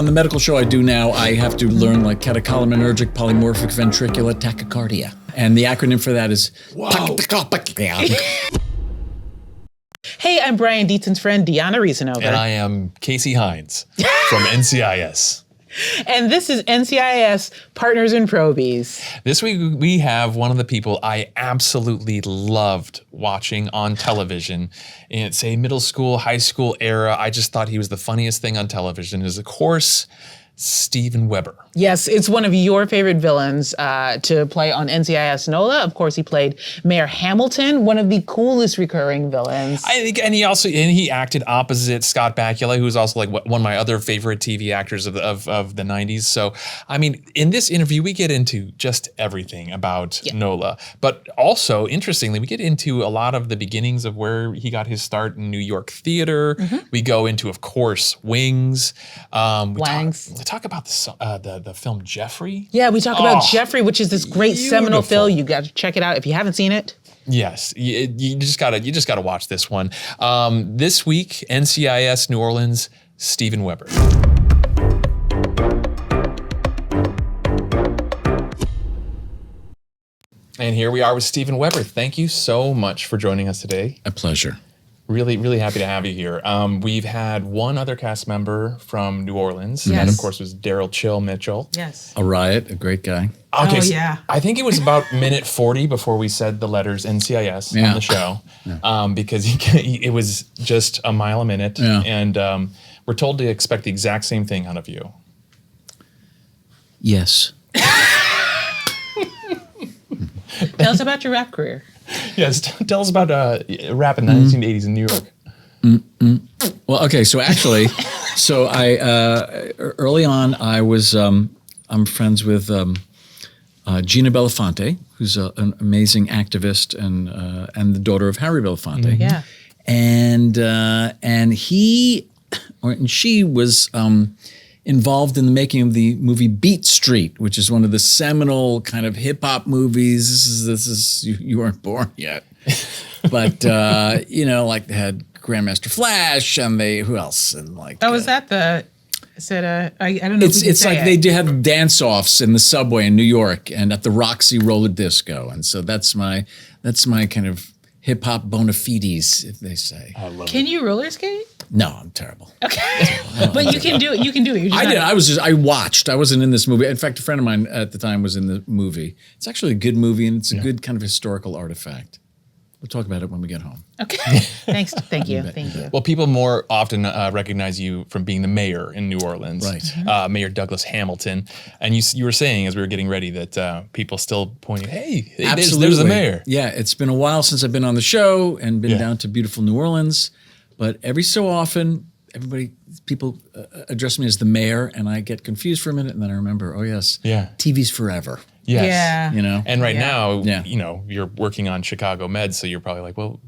on the medical show I do now, I have to learn like catecholinergic polymorphic ventricular tachycardia. And the acronym for that is Hey, I'm Brian Dietzen's friend, Diona Reasonover. And I am Casey Hines from NCIS. And this is NCIS Partners Probies. This week we have one of the people I absolutely loved watching on television. In, say, middle school, high school era. I just thought he was the funniest thing on television. Is, of course, Steven Weber. Yes, it's one of your favorite villains to play on NCIS NOLA. Of course, he played Mayor Hamilton, one of the coolest recurring villains. I think, and he acted opposite Scott Bakula, who was also like one of my other favorite TV actors of the 90s. So, I mean, in this interview, we get into just everything about NOLA, but also, interestingly, we get into a lot of the beginnings of where he got his start in New York theater. We go into, of course, Wings. We talk about the film Jeffrey. Yeah, we talk about Jeffrey, which is this great seminal film. You got to check it out if you haven't seen it. Yes, you just gotta watch this one. This week, NCIS New Orleans, Steven Weber. And here we are with Steven Weber. Thank you so much for joining us today. A pleasure. Really, really happy to have you here. We've had one other cast member from New Orleans. Yes. And of course was Daryl Chill Mitchell. Yes. A riot, a great guy. Okay, oh, yeah. I think it was about minute 40 before we said the letters NCIS on the show, because it was just a mile a minute, and we're told to expect the exact same thing out of you. Yes. Tell us about your rap career. Yes, tell us about rap in the 1980s in New York. Well, okay, so actually, I early on I was I'm friends with Gina Belafonte, who's an amazing activist and the daughter of Harry Belafonte. Yeah. And she was involved in the making of the movie Beat Street, which is one of the seminal kind of hip hop movies. This is you weren't born yet, but like they had Grandmaster Flash and who else and like. Oh, is that the? I don't know. It's like they have dance-offs in the subway in New York and at the Roxy Roller Disco, and so that's my kind of hip hop bona fides, if they say. I love Can you roller skate? No, I'm terrible. Okay, but you can do it. You can do it. I did. I watched. I wasn't in this movie. In fact, a friend of mine at the time was in the movie. It's actually a good movie, and it's a good kind of historical artifact. We'll talk about it when we get home. Okay. Thanks. Thank you. Thank you. Well, people more often recognize you from being the mayor in New Orleans, right? Mayor Douglas Hamilton. And you were saying as we were getting ready that people still pointing, hey, there's the mayor. Yeah, it's been a while since I've been on the show and been down to beautiful New Orleans, but every so often, people address me as the mayor, and I get confused for a minute, and then I remember, TV's forever. Yes. Yeah. And right now, you're working on Chicago Med, so you're probably like, well,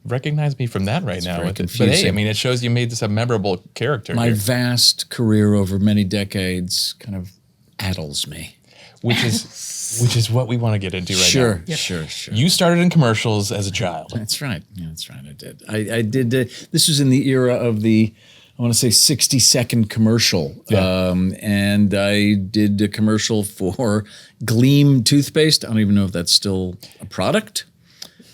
recognize me from that right now. Very But confusing. hey, I mean, it shows you made this a memorable character. My here. vast career over many decades kind of addles me. Which is what we want to get into right now. Sure. You started in commercials as a child. That's right. Yeah, that's right. I did. I did. This was in the era of the, I want to say 60-second commercial. And I did a commercial for Gleam toothpaste. I don't even know if that's still a product.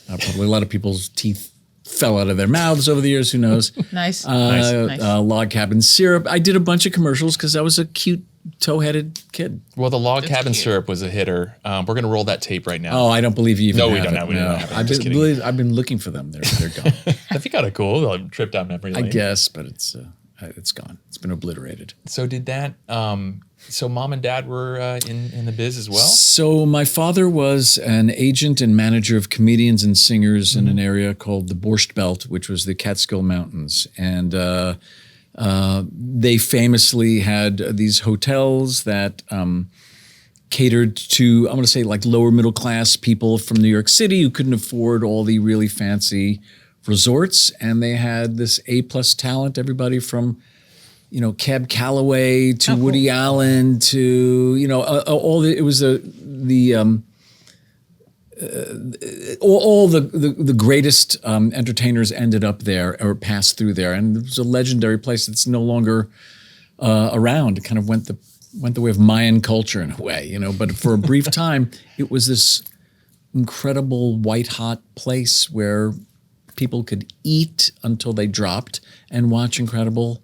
Probably a lot of people's teeth fell out of their mouths over the years. Who knows? Nice. Log Cabin Syrup. I did a bunch of commercials because I was a cute, toe-headed kid. Well, the Log Cabin Syrup was a hitter. We're going to roll that tape right now. Oh, I don't believe you even No, have we don't it. have it. We don't have it. I've been looking for them. They're gone. That'd be kind of cool. A trip down memory lane. I guess, but it's gone. It's been obliterated. So did that, so mom and dad were in the biz as well? So my father was an agent and manager of comedians and singers in an area called the Borscht Belt, which was the Catskill Mountains. And they famously had these hotels that catered to, I want to say, like lower middle class people from New York City who couldn't afford all the really fancy resorts. And they had this A-plus talent, everybody from, Cab Calloway to Woody Allen to, it was all the greatest entertainers ended up there or passed through there. And it was a legendary place that's no longer around. It kind of went the way of Mayan culture in a way, But for a brief time, it was this incredible white hot place where people could eat until they dropped and watch incredible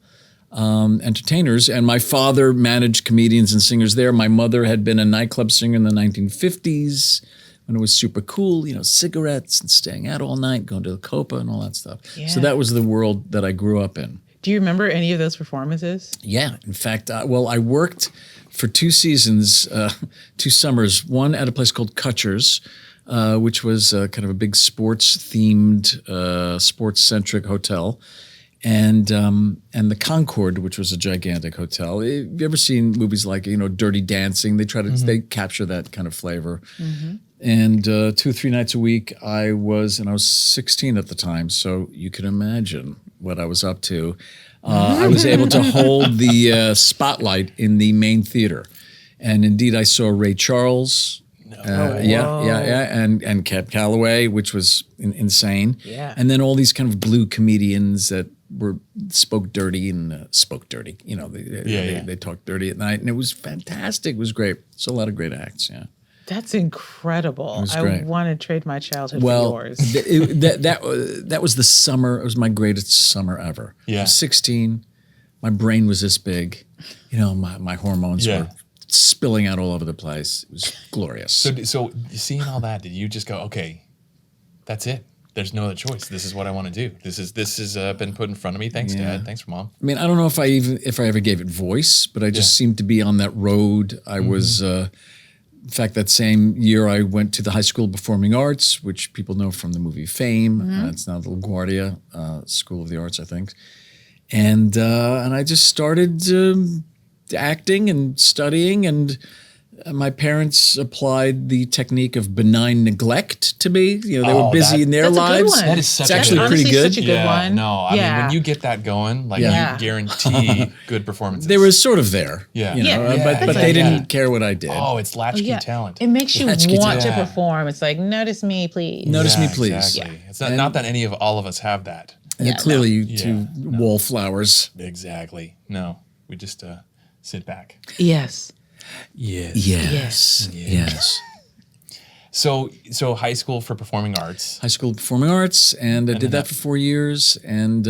entertainers. And my father managed comedians and singers there. My mother had been a nightclub singer in the 1950s when it was super cool, cigarettes and staying out all night, going to the Copa and all that stuff. Yeah. So that was the world that I grew up in. Do you remember any of those performances? Yeah. In fact, I worked for 2 seasons, 2 summers, one at a place called Kutcher's, which was kind of a big sports-themed, sports-centric hotel. And the Concord, which was a gigantic hotel. Have you ever seen movies like Dirty Dancing? They try to they capture that kind of flavor. Mm-hmm. And 2 or 3 nights a week, I was 16 at the time, so you can imagine what I was up to. I was able to hold the spotlight in the main theater, and indeed, I saw Ray Charles. And Cab Calloway, which was insane. Yeah. And then all these kind of blue comedians that spoke dirty. They talked dirty at night, and it was fantastic. It was great. So a lot of great acts. Yeah. That's incredible. Great. I want to trade my childhood for yours. That was the summer. It was my greatest summer ever. Yeah. I was 16. My brain was this big. My hormones were spilling out all over the place. It was glorious. So seeing all that, did you just go, okay, that's it? There's no other choice. This is what I want to do. This has been put in front of me. Thanks, Dad. Thanks, Mom. I mean, I don't know if I ever gave it voice, but I just seemed to be on that road. I was, in fact, that same year I went to the High School of Performing Arts, which people know from the movie Fame. It's now the LaGuardia School of the Arts, I think. And I just started acting and studying, and my parents applied the technique of benign neglect to me. They were busy in their lives. That's a good one. That is such It's actually pretty good. Such a good one. No, I mean, when you get that going, you guarantee good performances. They were sort of there. But they didn't care what I did. Oh, it's latchkey talent. It makes you Latchkey want to talent. perform. It's like, notice me, please. Notice me, please. Exactly. It's not that any of all of us have that. And clearly you two wallflowers. Exactly. No, we just sit back. Yes. Yes. So high school for performing arts. High School of Performing Arts, and I did that for 4 years. And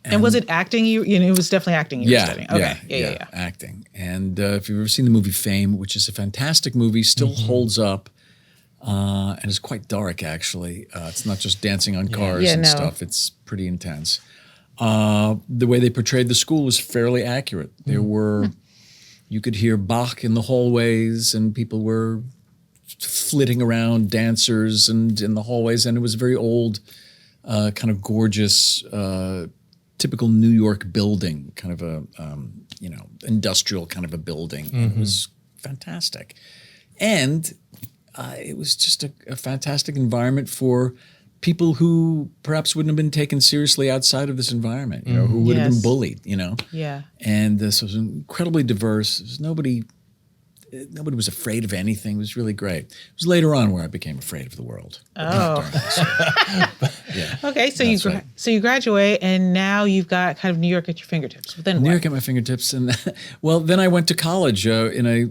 was it acting? It was definitely acting you were studying. Okay. Yeah. Acting. And if you've ever seen the movie Fame, which is a fantastic movie, still holds up, and is quite dark, actually. It's not just dancing on cars and stuff. It's pretty intense. The way they portrayed the school was fairly accurate. There were, you could hear Bach in the hallways, and people were flitting around, dancers and in the hallways, and it was a very old, kind of gorgeous, typical New York building, kind of a, industrial kind of a building. It was fantastic. And it was just a fantastic environment for people who perhaps wouldn't have been taken seriously outside of this environment, who would have been bullied, Yeah. And this was incredibly diverse. There was nobody was afraid of anything. It was really great. It was later on where I became afraid of the world. Oh. Okay, so you graduate, and now you've got kind of New York at your fingertips. But then New York at my fingertips, and then I went to college in a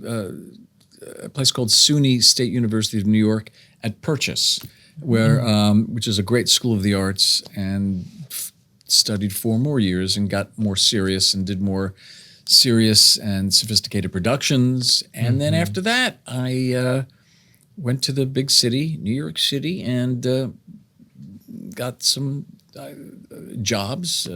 place called SUNY State University of New York at Purchase, where which is a great school of the arts, and studied 4 more years and got more serious and did more serious and sophisticated productions. And then after that, I went to the big city, New York City, and got some jobs.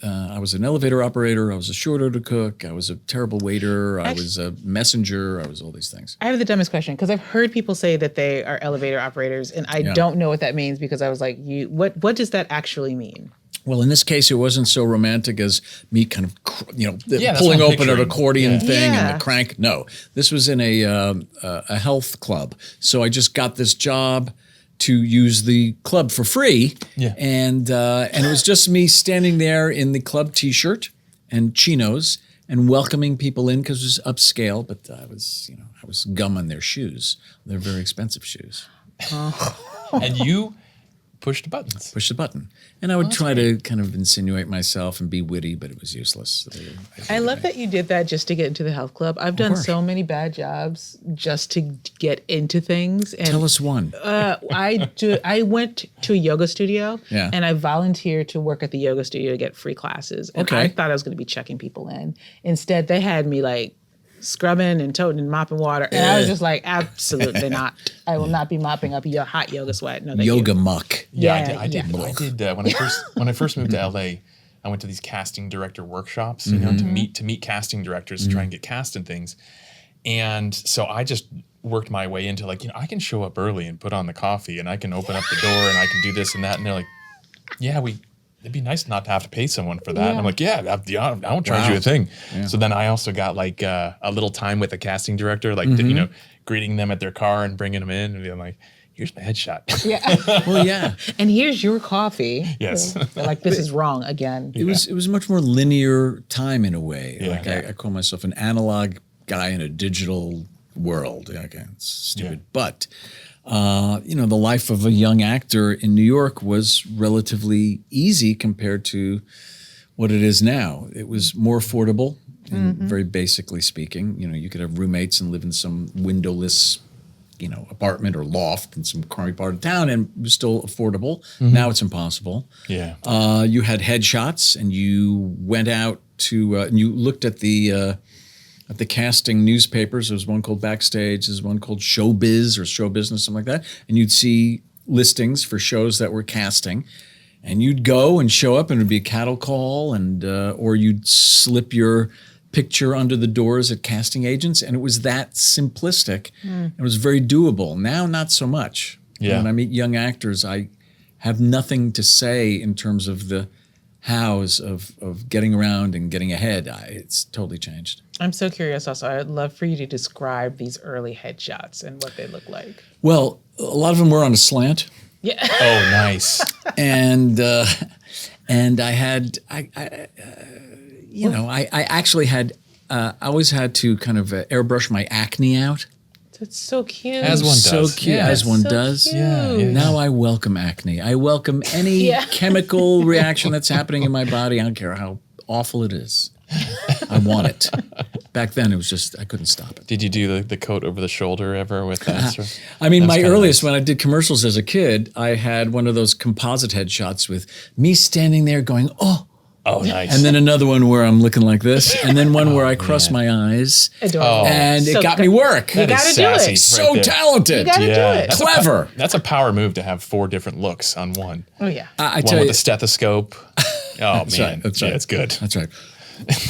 I was an elevator operator. I was a short order cook. I was a terrible waiter. I was a messenger. I was all these things. I have the dumbest question, because I've heard people say that they are elevator operators, and I don't know what that means, because I was like, what does that actually mean? Well, in this case, it wasn't so romantic as me kind of, pulling open an accordion thing and the crank. No, this was in a health club. So I just got this job to use the club for free. Yeah. And it was just me standing there in the club T-shirt and chinos and welcoming people in, because it was upscale, but I was gumming their shoes. They're very expensive shoes. And you pushed buttons. Push the button. And I would try to kind of insinuate myself and be witty, but it was useless. I love that you did that just to get into the health club. I've done so many bad jobs just to get into things. And Tell us one. I went to a yoga studio Yeah. and I volunteered to work at the yoga studio to get free classes. And Okay. I thought I was going to be checking people in. Instead, they had me like scrubbing and toting and mopping water. And I was just like, absolutely not. I will not be mopping up your hot yoga sweat. No, thank Yoga you. muck. I did. When I first moved to LA, I went to these casting director workshops, you know, to meet casting directors and try and get cast in things. And so I just worked my way into like, you know, I can show up early and put on the coffee and I can open up the door and I can do this and that. And they're like, yeah, it'd be nice not to have to pay someone for that. Yeah. And I'm like, I won't charge you a thing. Yeah. So then I also got like a little time with the casting director, like, you know, greeting them at their car and bringing them in and being like, here's my headshot. Yeah. Well, yeah. And here's your coffee. Yes. They're like, this is wrong again. It was a much more linear time in a way. Yeah. Like I call myself an analog guy in a digital world. Okay, it's stupid. Yeah. But, you know, the life of a young actor in New York was relatively easy compared to what it is now. It was more affordable, and very basically speaking. You know, you could have roommates and live in some windowless, you know, apartment or loft in some crummy part of town, and it was still affordable. Now it's impossible. Yeah. You had headshots, and you went out to and you looked at the casting newspapers. There was one called Backstage. There's one called Showbiz or Show Business, something like that. And you'd see listings for shows that were casting, and you'd go and show up, and it'd be a cattle call, and or you'd slip your picture under the doors at casting agents, and it was that simplistic. It was very doable. Now, not so much. Yeah. When I meet young actors, I have nothing to say in terms of the hows of getting around and getting ahead. It's totally changed. I'm so curious also. I'd love for you to describe these early headshots and what they look like. Well, a lot of them were on a slant, Yeah. Oh, nice. and I had I actually had I always had to kind of airbrush my acne out. That's so cute. As one So does. cute, Yeah. as one So does. cute. Yeah. Now I welcome acne. I welcome any chemical reaction that's happening in my body. I don't care how awful it is. I want it. Back then, it was just, I couldn't stop it. Did you do the coat over the shoulder ever with that? Sort of? I mean, That's my kinda earliest, nice. when I did commercials as a kid, I had one of those composite headshots with me standing there going, oh. Oh, nice. And then another one where I'm looking like this. And then one where I cross my eyes. Adorable. And So it got me work. You That is gotta do sassy. it. So there. talented. You gotta do it. That's Clever. That's a power move to have 4 different looks on one. Oh, yeah. I One tell with you. a stethoscope. Oh, That's man. right. That's Yeah, right. it's good. That's right.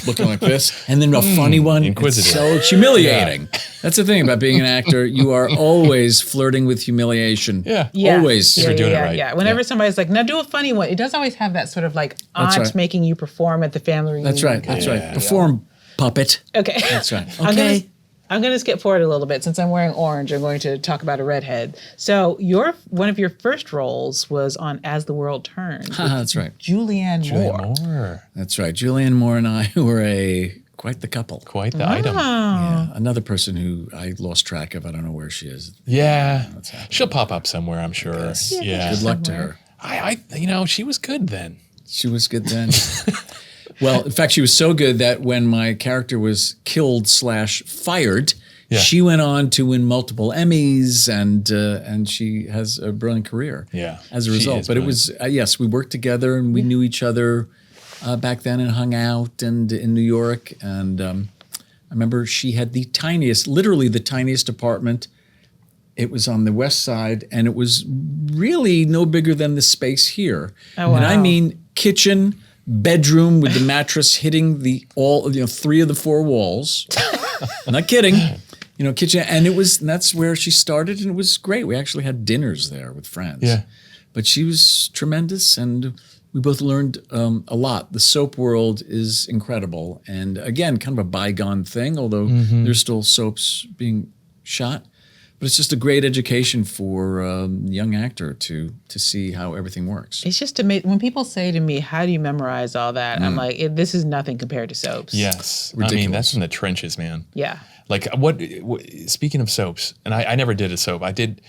Looking like this. And then a funny one. Inquisitive. It's so humiliating. That's the thing about being an actor. You are always flirting with humiliation. Yeah. Always. You're doing it right. Yeah. Whenever Yeah. somebody's like, now do a funny one, it does always have that sort of like aunt right. making you perform at the family reunion. That's right. kind That's of right. Yeah. Perform, puppet. Okay. That's right. Okay. I'm going to skip forward a little bit since I'm wearing orange. I'm going to talk about a redhead. So one of your first roles was on As the World Turns. That's right. Julianne Moore. Moore. That's right. Julianne Moore and I were quite the couple. Quite the item. Yeah. Another person who I lost track of. I don't know where she is. Yeah. She'll pop up somewhere, I'm sure. Yeah. Good luck to her. I she was good then. She was good then. Well, in fact, she was so good that when my character was killed / fired, Yeah. she went on to win multiple Emmys, and she has a brilliant career. Yeah. As a She result. is But it was yes, we worked together and we knew each other back then and hung out and in New York. And I remember she had literally the tiniest apartment. It was on the west side, and it was really no bigger than the space here. Oh, And I wow. mean kitchen, bedroom with the mattress hitting 3 of the 4 walls. I'm not kidding. Kitchen, and that's where she started, and it was great. We actually had dinners there with friends. Yeah. But she was tremendous, and we both learned a lot. The soap world is incredible, and again, kind of a bygone thing, although there's still soaps being shot. But it's just a great education for a young actor to see how everything works. It's just amazing. When people say to me, how do you memorize all that? I'm like, this is nothing compared to soaps. Yes. I Ridiculous. mean, that's in the trenches, man. Yeah. Like what speaking of soaps, and I never did a soap. I did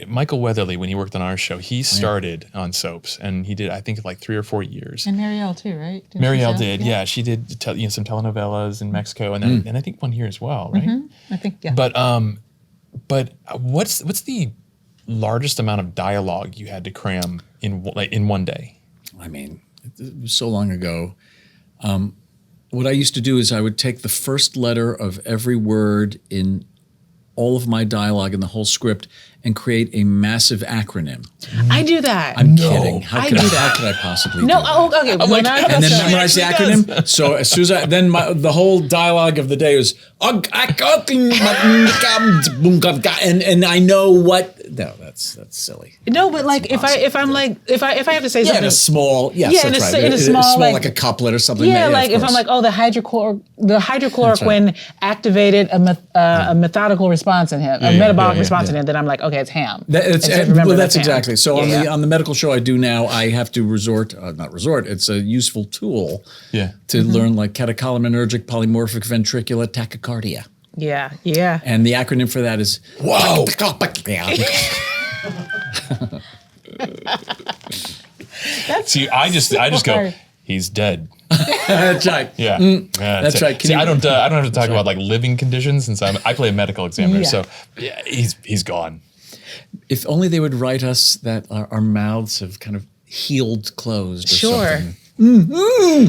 Michael Weatherly, when he worked on our show, he started on soaps, and he did, I think, like 3 or 4 years. And Marielle too, right? Marielle did, yeah. She did some telenovelas in Mexico, and then and I think one here as well, right? I think, yeah. But what's the largest amount of dialogue you had to cram in one day? I mean, it was so long ago. What I used to do is I would take the first letter of every word in all of my dialogue in the whole script and create a massive acronym. I do that. I'm kidding. How could I possibly do that? Okay. Well, and then memorize the acronym. So as soon as the whole dialogue of the day was, and I know what. No, that's silly. No, but like if I have to say something in a small, yes, that's right. In a small like a couplet or something. Yeah, like if I'm like, oh, the hydrochloroquine activated a methodical response in him, a metabolic response in him, then I'm like, okay, it's ham. That's exactly. So on the medical show I do now, I have to it's a useful tool to learn like catecholaminergic polymorphic ventricular tachycardia. Yeah. And the acronym for that is whoa. See, I just go, he's dead. That's right. Yeah, that's right. See, I don't have to talk about like living conditions since I play a medical examiner. So he's gone. If only they would write us that our mouths have kind of healed closed or something.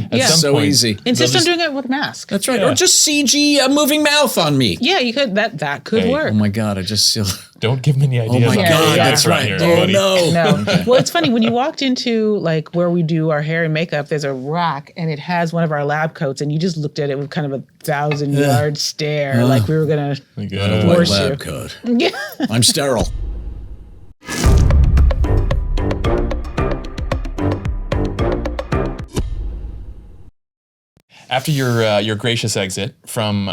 That's so point, easy. Insist on doing it with a mask. That's right. Or just CG a moving mouth on me. Yeah, you could. That could work. Oh my God! I just don't give me any ideas. Oh my God! That's right. Here, oh no. Well, it's funny when you walked into like where we do our hair and makeup. There's a rack and it has one of our lab coats, and you just looked at it with kind of a 1,000-yard stare, like we were gonna force you. Lab coat. Yeah. I'm sterile. After your gracious exit from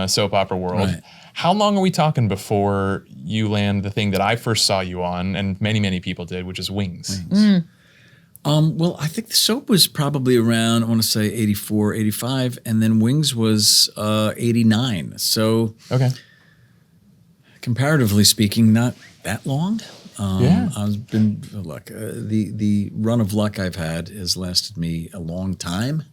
soap opera world, how long are we talking before you land the thing that I first saw you on, and many people did, which is Wings? Well, I think the soap was probably around, I want to say 84, 85, and then Wings was 89. So, comparatively speaking, not that long. I've been the run of luck I've had has lasted me a long time.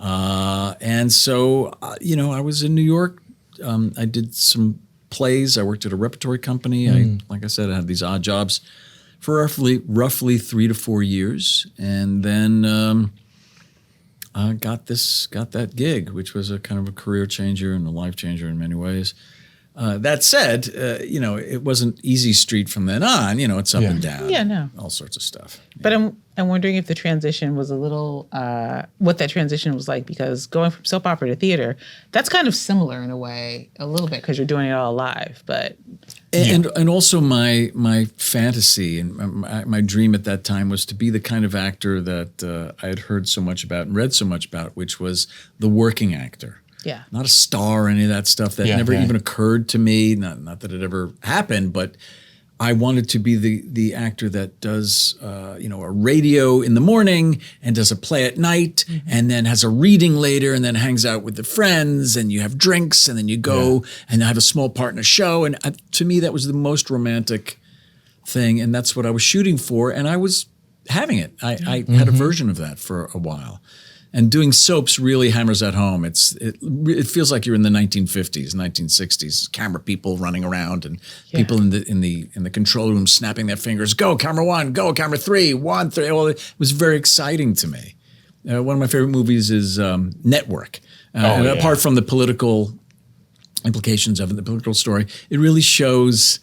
And so, I was in New York. I did some plays. I worked at a repertory company. Like I said, I had these odd jobs for roughly 3 to 4 years, and then got that gig, which was a kind of a career changer and a life changer in many ways. That said, it wasn't easy street from then on. It's up and down. Yeah, no. All sorts of stuff. But I'm wondering if the transition was a little, what that transition was like, because going from soap opera to theater, that's kind of similar in a way, a little bit, because you're doing it all live. But and also my fantasy and my dream at that time was to be the kind of actor that I had heard so much about and read so much about, which was the working actor. Yeah. Not a star or any of that stuff that never even occurred to me. Not that it ever happened, but I wanted to be the actor that does a radio in the morning and does a play at night and then has a reading later and then hangs out with the friends and you have drinks and then you go and have a small part in a show. And to me, that was the most romantic thing, and that's what I was shooting for, and I was having it. I had a version of that for a while. And doing soaps really hammers that home. It feels like you're in the 1950s, 1960s. Camera people running around and people in the control room snapping their fingers. Go camera 1, go camera 3, 1, 3. Well, it was very exciting to me. One of my favorite movies is Network. Apart from the political implications of it, the political story, it really shows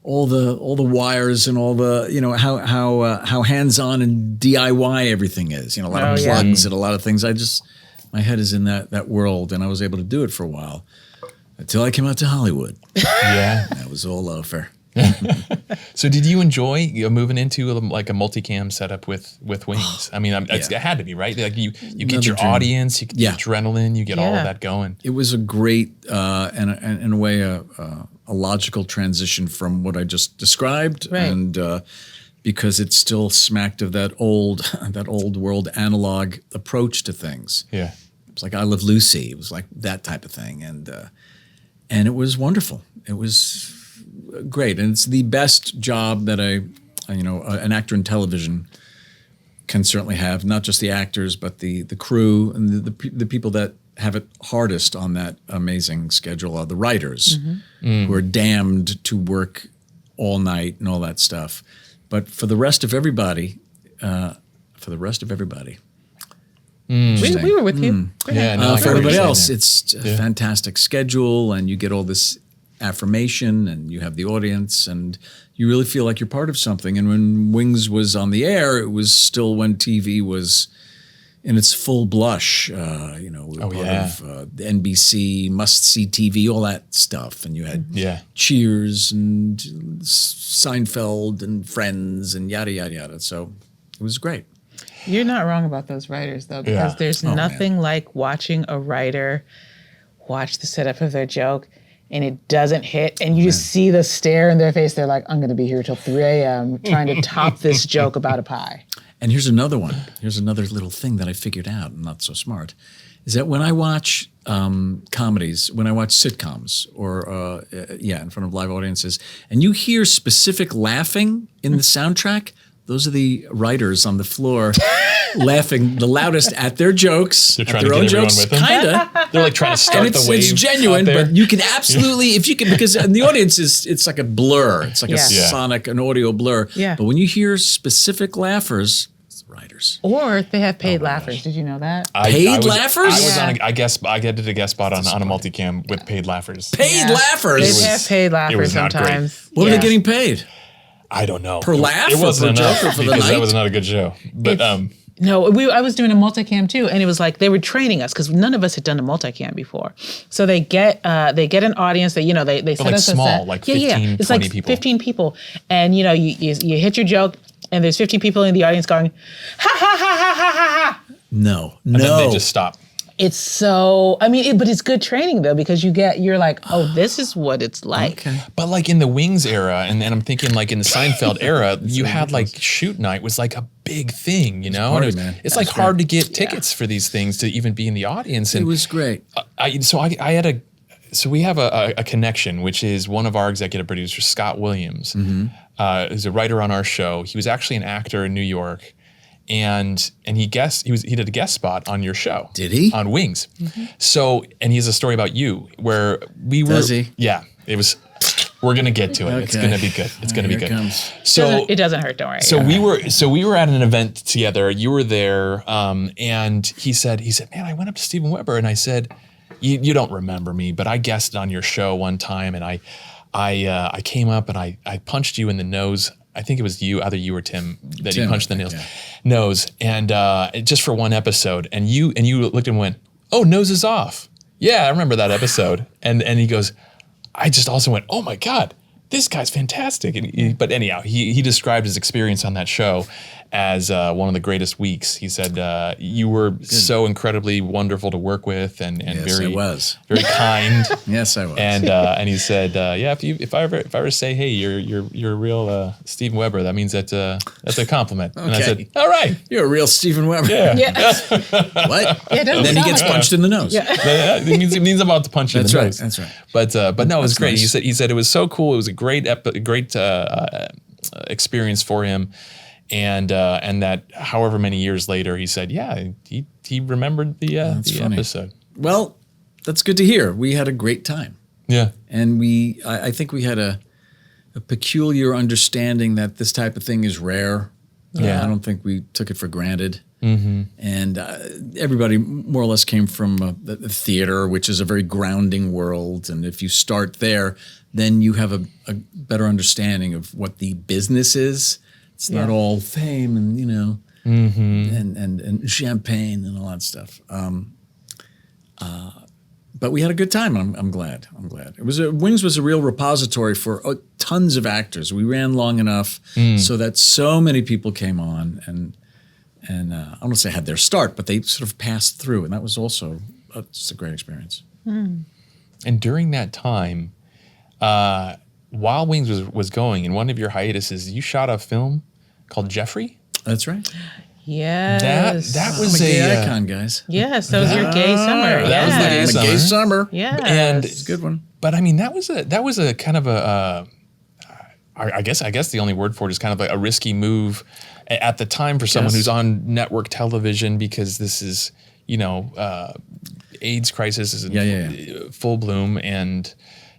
all the wires and all the how hands-on and DIY everything is. A lot of plugs and a lot of things. My head is in that world, and I was able to do it for a while until I came out to Hollywood. That was all over. So did you enjoy moving into like a multicam setup with Wings? I mean, it had to be, right? Like you get your audience, you get the adrenaline, you get all of that going. It was a great and in a way a logical transition from what I just described, and because it still smacked of that old world analog approach to things. Yeah, it was like I Love Lucy. It was like that type of thing, and it was wonderful. It was great, and it's the best job that an actor in television can certainly have. Not just the actors, but the crew and the people that have it hardest on that amazing schedule are the writers, who are damned to work all night and all that stuff. But for the rest of everybody, we were with you. Yeah, no, for everybody else, it's a fantastic schedule, and you get all this affirmation, and you have the audience, and you really feel like you're part of something. And when Wings was on the air, it was still when TV was in its full blush. Part of the NBC, must-see TV, all that stuff. And you had Cheers and Seinfeld and Friends and yada, yada, yada. So it was great. You're not wrong about those writers, though, because there's nothing like watching a writer watch the setup of their joke and it doesn't hit, and you just see the stare in their face. They're like, I'm going to be here till 3 a.m. trying to top this joke about a pie. And here's another one. Here's another little thing that I figured out, I'm not so smart, is that when I watch comedies, when I watch sitcoms or, in front of live audiences, and you hear specific laughing in the soundtrack, those are the writers on the floor laughing the loudest at their jokes, They're at trying their to own get everyone jokes, with them. kinda. They're like trying to start And the wave. it's genuine, out there. but you can absolutely, because in the audience it's like a blur. It's like a sonic, an audio blur. Yeah. But when you hear specific laughers, it's the writers. Or they have paid laughers. Did you know that? Paid laughers? I was on I did a guest spot on a multicam with paid laughers. Paid laughers? They have paid laughers was not great. sometimes. What are they getting paid? I don't know. Per laugh It or wasn't per enough joke or for the because night? that was not a good show. But No, I was doing a multicam too, and it was like they were training us because none of us had done a multicam before. So they get an audience that they set like us small, a set. like 15, it's 20 like people. 15 people, and you hit your joke, and there's 15 people in the audience going, ha ha ha ha ha ha ha. No. and then they just stop. It's so, but it's good training though, because you're like, oh, this is what it's like. Okay. But like in the Wings era, and I'm thinking like in the Seinfeld era, you had like shoot night was like a big thing, you know? party, And man. it's like hard to get tickets for these things to even be in the audience. And It was great. So we have a connection, which is one of our executive producers, Scott Williams, who's a writer on our show. He was actually an actor in New York. And he did a guest spot on your show. Did he? On Wings. So, and he has a story about you where we were. Does he? Yeah, it was. We're gonna get to it. It's Okay. gonna be good. It's gonna be Here it good. comes. So It doesn't hurt, don't worry. So we were at an event together. You were there, and he said, man, I went up to Steven Weber and I said, you don't remember me, but I guested on your show one time, and I came up and I punched you in the nose. I think it was either you or Tim that you punched in the nose, and just for one episode. And you looked and went, "Oh, nose is off." Yeah, I remember that episode. And he goes, I just also went, "Oh my God, this guy's fantastic." But anyhow, he described his experience on that show as one of the greatest weeks. He said you were so incredibly wonderful to work with, and Yes, I was. very kind. Yes, I was. And he said, if I ever say, hey, you're a real Steven Weber, that means that's a compliment. And I said, all right, You're a real Steven Weber. yeah. What? Yeah, it doesn't And then he sound gets like punched in the nose. It means I'm about to punch you in the nose. That's right. But no, it was That's great. nice. He said it was so cool. It was a great experience for him. And that however many years later, he said, he remembered the funny. episode. Well, that's good to hear. We had a great time. Yeah. And I think we had a peculiar understanding that this type of thing is rare. Yeah. I don't think we took it for granted. Mm-hmm. And everybody more or less came from the theater, which is a very grounding world. And if you start there, then you have a better understanding of what the business is. It's not all fame and, and champagne and all that stuff. But we had a good time. I'm glad. Wings was a real repository for tons of actors. We ran long enough so that so many people came on and I don't want to say had their start, but they sort of passed through, and that was also just a great experience. And during that time, while Wings was going, in one of your hiatuses, you shot a film called Jeffrey? That's right. Yes. That I'm was a gay a icon, guys. Yes, that was your gay summer. that was the gay Yes. I'm a gay summer. Yes. And It's a good one. But I mean, that was a kind of a, I guess the only word for it is kind of like a risky move at the time for someone who's on network television, because this is, AIDS crisis is in full bloom. And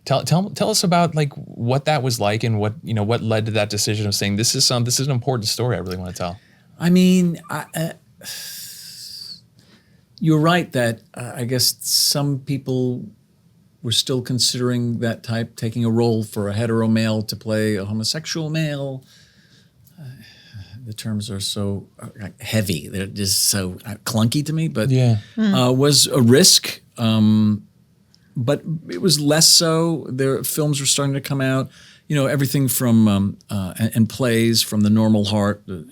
tell us about like what that was like, and what led to that decision of saying this is an important story I really want to tell. I mean, you're right that I guess some people were still considering that type, taking a role for a hetero male to play a homosexual male. The terms are so heavy; they're just so clunky to me. But was a risk. But it was less so. Their films were starting to come out. Everything from and plays from The Normal Heart, So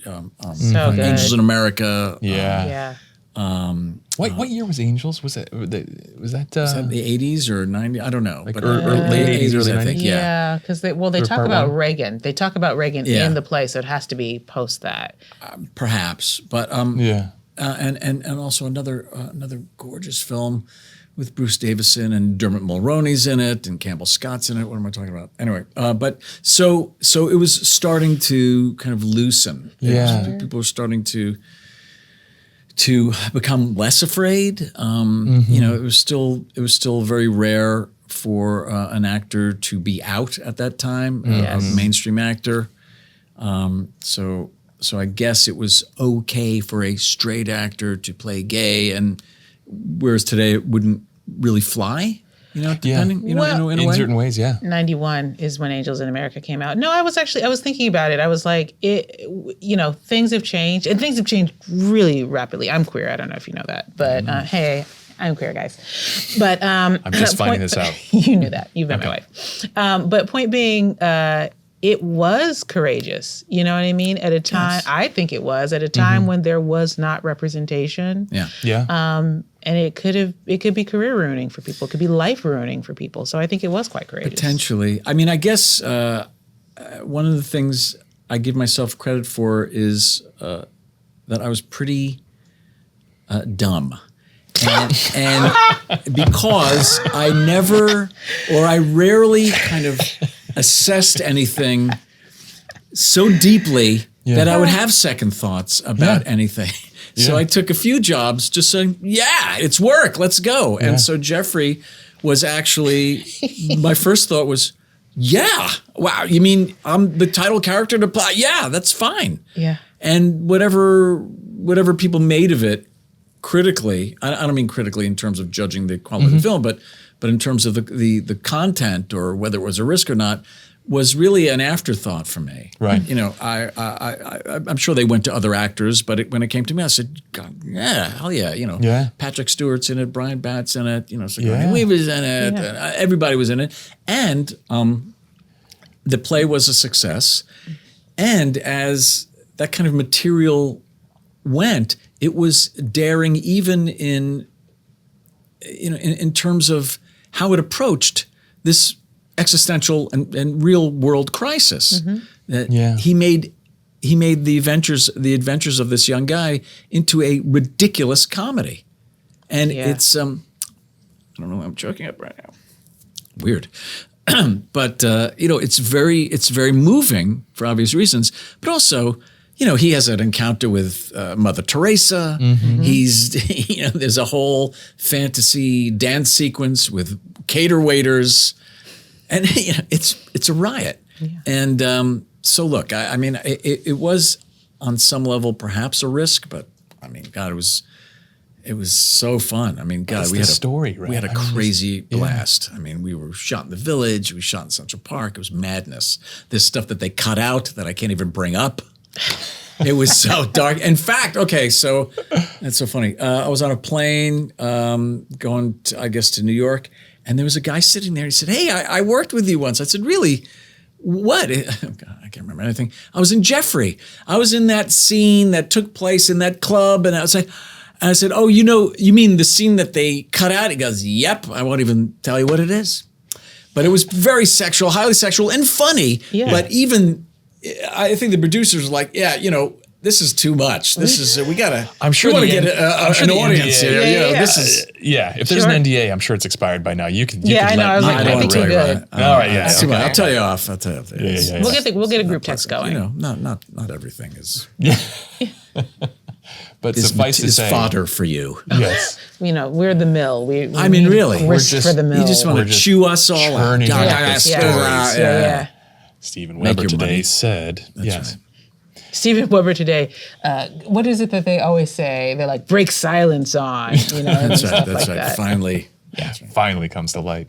good. Angels in America. Yeah. What year was Angels? Was that Was that the 80s or 90s? I don't know. Like but late 80s, early 90s? I think. Yeah, because they talk part about one? Reagan. They talk about Reagan in the play, so it has to be post that. Perhaps, but and also another gorgeous film with Bruce Davison and Dermot Mulroney's in it and Campbell Scott's in it. What am I talking about? Anyway, but so it was starting to kind of loosen. People were starting to become less afraid. It was still very rare for an actor to be out at that time, a mainstream actor. So I guess it was okay for a straight actor to play gay, and whereas today it wouldn't really fly, depending, in a way. In certain ways, 91 is when Angels in America came out. No, I was thinking about it. I was like, things have changed, and things have changed really rapidly. I'm queer. I don't know if you know that, but hey, I'm queer, guys. But I'm just finding this out. You knew that. You've met my wife. But point being, it was courageous. You know what I mean? At a time, I think it was at a time when there was not representation. And it could be career ruining for people. It could be life ruining for people. So I think it was quite courageous. Potentially. I mean, I guess one of the things I give myself credit for is that I was pretty dumb. And because I rarely kind of assessed anything so deeply that I would have second thoughts about anything. So I took a few jobs just saying, it's work, let's go. And so Jeffrey was actually, my first thought was, wow, you mean I'm the title character to play? Yeah, that's fine. Yeah. And whatever people made of it critically, I don't mean critically in terms of judging the quality of the film, but in terms of the content or whether it was a risk or not, was really an afterthought for me. Right. I'm sure they went to other actors, but when it came to me, I said, God, hell yeah. Patrick Stewart's in it, Brian Batt's in it, Sigourney Weaver's in it, and everybody was in it. And the play was a success. And as that kind of material went, it was daring even in terms of how it approached this existential and real world crisis. He made the adventures of this young guy into a ridiculous comedy, and it's I don't know. I'm choking up right now. Weird, but it's very moving for obvious reasons, but also. He has an encounter with Mother Teresa. He's, there's a whole fantasy dance sequence with cater waiters, and it's a riot. And so look, I mean, it was on some level perhaps a risk, but I mean, God, it was so fun. I mean, God, we had a crazy blast. I mean, we were shot in the Village, we shot in Central Park. It was madness. There's stuff that they cut out that I can't even bring up. It was so dark. In fact, so that's so funny. I was on a plane going, to New York, and there was a guy sitting there. He said, "Hey, I worked with you once." I said, "Really? What?" Oh God, I can't remember anything. I was in Jeffrey. I was in that scene that took place in that club, and I said, "Oh, you mean the scene that they cut out?" He goes, "Yep. I won't even tell you what it is." But it was very sexual, highly sexual, and funny. Yeah. But even I think the producers were like, this is too much. This is we gotta. I'm sure we want to the get an audience NDA, here. This is if there's an NDA, I'm sure it's expired by now. You can. I know. I was like, I I think we're good. All right, yeah. Too much. I'll tell you off. We'll get a group text going. Not everything is. But suffice to say, fodder for you. Yes. We're the mill. We really, we're just for the mill. You just want to chew us all out. Yeah. Stephen Weber today said, yes. Right. Stephen Weber today, what is it that they always say? They're like, break silence on, That's right. That's right. That. Finally. Finally comes to light.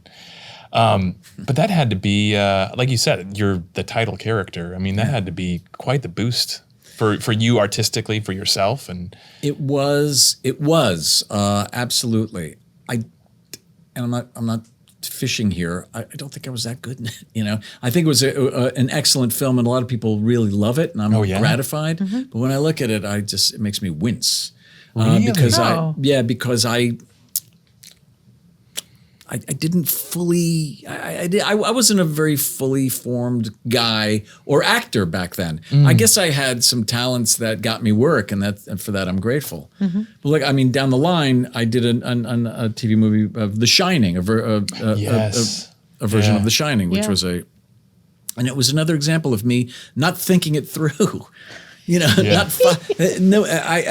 But that had to be, like you said, you're the title character. I mean, that had to be quite the boost for you artistically, for yourself. And it was absolutely. I'm not fishing here. I don't think I was that good in it. I think it was an excellent film, and a lot of people really love it, and I'm gratified. Mm-hmm. But when I look at it, it makes me wince because I didn't fully. I wasn't a very fully formed guy or actor back then. I guess I had some talents that got me work, and for that I'm grateful. Mm-hmm. But down the line, I did a TV movie of The Shining, a version of The Shining, which was and it was another example of me not thinking it through. I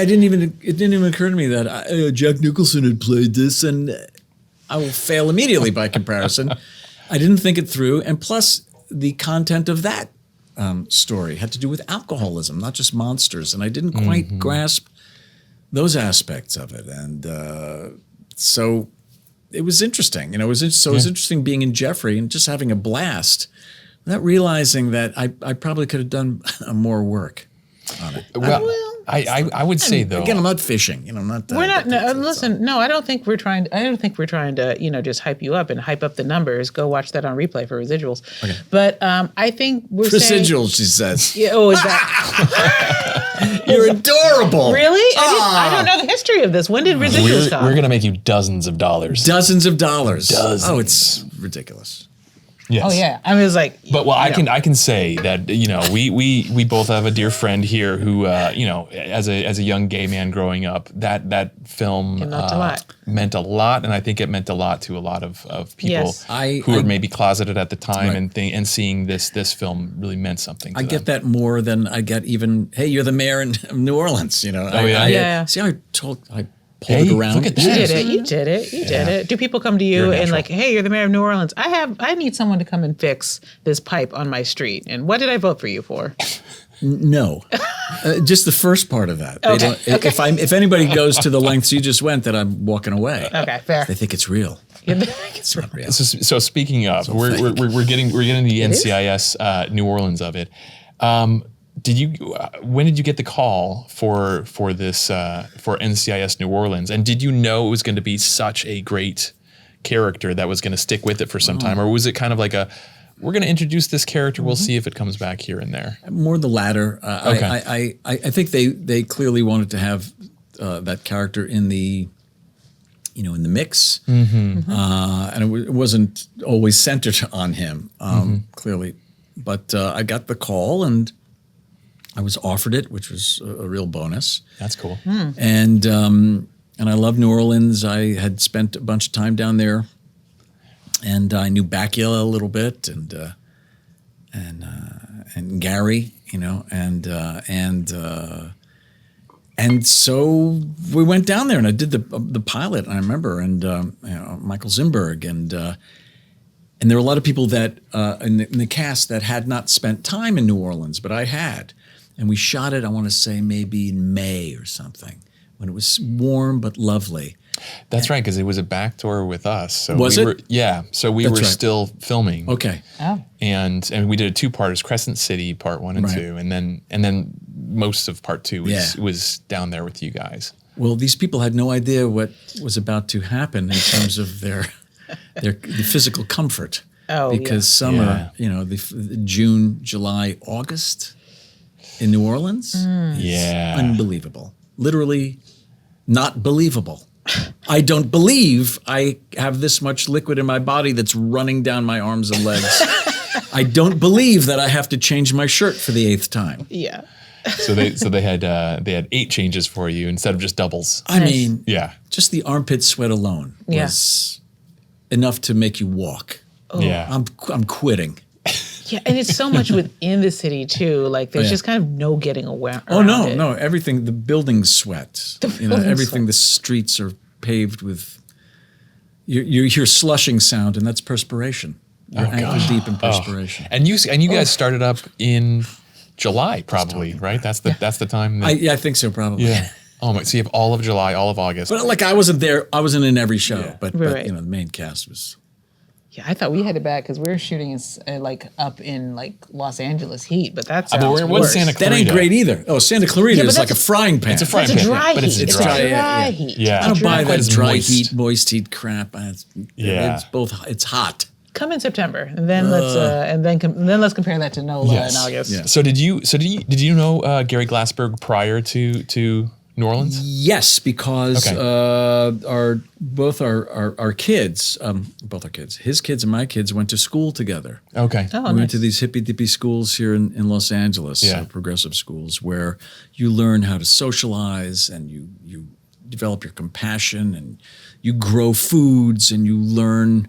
didn't even. It didn't even occur to me that Jack Nicholson had played this and. I will fail immediately by comparison. I didn't think it through. And plus, the content of that story had to do with alcoholism, not just monsters. And I didn't quite grasp those aspects of it. And so it was interesting. It was interesting being in Jeffrey and just having a blast, not realizing that I probably could have done more work on it. Well, I would say though. Again, I'm not fishing. I'm not. We're not. No, listen. No, I don't think we're trying. I don't think we're trying to just hype you up and hype up the numbers. Go watch that on replay for residuals. Okay. But I think we're residuals. She says. Yeah. Oh, is that? You're adorable. Really? I don't know the history of this. When did residuals come? We're gonna make you dozens of dollars. Dozens of dollars. Dozens. Oh, it's ridiculous. Yes. Oh yeah, I was like. But I can say that we both have a dear friend here who as a young gay man growing up, that film meant a lot, and I think it meant a lot to a lot of people who were maybe closeted at the time, and seeing this film really meant something. To them. Get that more than I get even. Hey, you're the mayor of New Orleans. See how I pulled it around. Look at that. You did it. Do people come to you and like, hey, you're the mayor of New Orleans. I need someone to come and fix this pipe on my street. And what did I vote for you for? No, just the first part of that. Okay. If anybody goes to the lengths you just went, then I'm walking away. Okay, fair. They think it's real. It's not real. So speaking of, we're getting the NCIS New Orleans of it. When did you get the call for this for NCIS New Orleans, and did you know it was going to be such a great character that was going to stick with it for some time, or was it kind of like we're going to introduce this character, we'll see if it comes back here and there? More the latter. Okay. I think they clearly wanted to have that character in the in the mix, and it wasn't always centered on him clearly, but I got the call and. I was offered it, which was a real bonus. That's cool. And I love New Orleans. I had spent a bunch of time down there, and I knew Bakula a little bit, and Gary, and so we went down there, and I did the pilot. And I remember, and Michael Zimberg, and there were a lot of people that in the cast that had not spent time in New Orleans, but I had. And we shot it, I want to say, maybe in May or something, when it was warm but lovely. That's right, because it was a back tour with us. So was it? So we were still filming. Okay. Oh. And we did a two-parters, Crescent City, part 1 and 2, and then most of part 2 was down there with you guys. Well, these people had no idea what was about to happen in terms of the physical comfort. Oh, because summer, the June, July, August. In New Orleans? Unbelievable. Literally not believable. I don't believe I have this much liquid in my body that's running down my arms and legs. I don't believe that I have to change my shirt for the 8th time. Yeah. So they had 8 changes for you instead of just doubles. I mean, Yeah. just the armpit sweat alone was enough to make you walk. Yeah. I'm quitting. Yeah, and it's so much within the city too. Like there's just kind of no getting away. No, everything. The buildings sweat. Everything. sweat. The streets are paved with. You hear slushing sound, and that's perspiration. You're ankle deep in perspiration. And you guys started up in July, probably, right? That's the time. I think so, probably. Yeah. Oh my! So you have all of July, all of August. But like I wasn't there. I wasn't in every show. But Right. the main cast was. Yeah, I thought we had it bad because we were shooting up in like Los Angeles heat, but that's but we're in Santa Clarita. That ain't great either. Oh, Santa Clarita is like a frying pan. It's a frying It's a pan, dry but heat. it's dry. heat. Yeah. I don't buy Quite that as dry moist. heat, moist heat crap. It's both. It's hot. Come in September, and then let's compare that to NOLA in August. Yeah. So did you know Gary Glasberg prior to New Orleans? Yes, because both our kids, his kids and my kids went to school together. Okay. Oh, We nice. went to these hippy dippy schools here in Los Angeles, progressive schools, where you learn how to socialize and you develop your compassion and you grow foods and you learn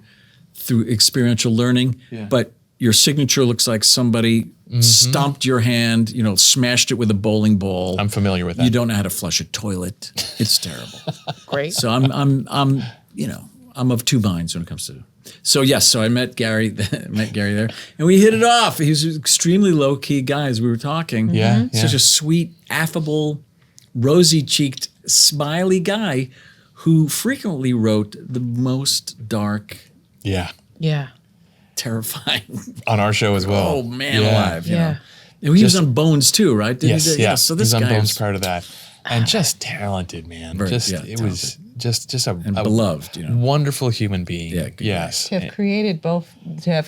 through experiential learning. Yeah. But your signature looks like somebody stomped your hand, smashed it with a bowling ball. I'm familiar with that. You don't know how to flush a toilet. It's terrible. Great. So I'm of two minds when it comes to. So I met Gary there, and we hit it off. He was an extremely low key guy as we were talking. Yeah, Such a sweet, affable, rosy cheeked, smiley guy, who frequently wrote the most dark, Yeah. Yeah. terrifying. On our show as well. Oh man, Yeah. alive! you Yeah. know. And he was on Bones too, right? Didn't Yes. he? Yeah. So this He's on guy Bones was prior to that, and just talented, man. It was just a beloved, wonderful human being. Yeah, good Yes. To have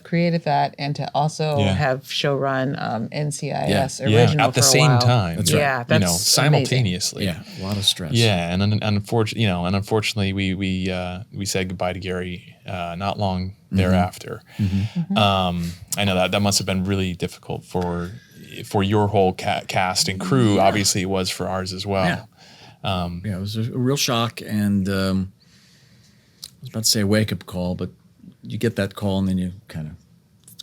created that, and to also Yeah. have show run NCIS Yeah. Original At the for a same while. time. That's right. Yeah, that's simultaneously. Yeah, a lot of stress. Yeah, and unfortunately, we said goodbye to Gary not long thereafter. I know that must have been really difficult for your whole cast and crew. Obviously, it was for ours as well. Yeah. It was a real shock, and I was about to say a wake-up call, but you get that call and then you kind of